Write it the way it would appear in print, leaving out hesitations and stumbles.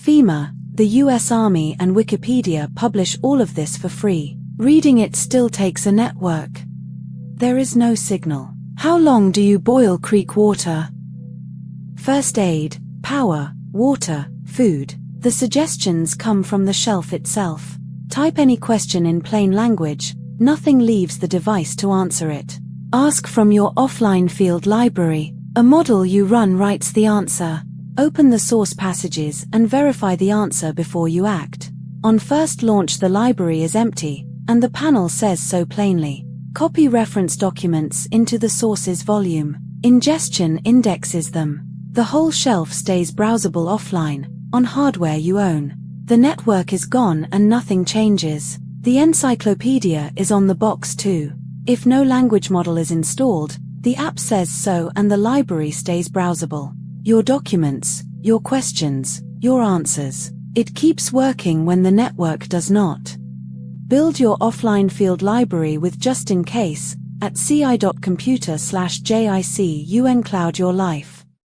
FEMA, the US Army and Wikipedia publish all of this for free. Reading it still takes a network. There is no signal. How long do you boil creek water? First aid, power, water, food. The suggestions come from the shelf itself. Type any question in plain language, nothing leaves the device to answer it. Ask from your offline field library. A model you run writes the answer. Open the source passages and verify the answer before you act. On first launch, the library is empty, and the panel says so plainly. Copy reference documents into the source's volume. Ingestion indexes them. The whole shelf stays browsable offline, on hardware you own. The network is gone and nothing changes. The encyclopedia is on the box too. If no language model is installed, the app says so and the library stays browsable. Your documents, your questions, your answers. It keeps working when the network does not. Build your offline field library with just in case at ci.computer/JIC uncloud your life.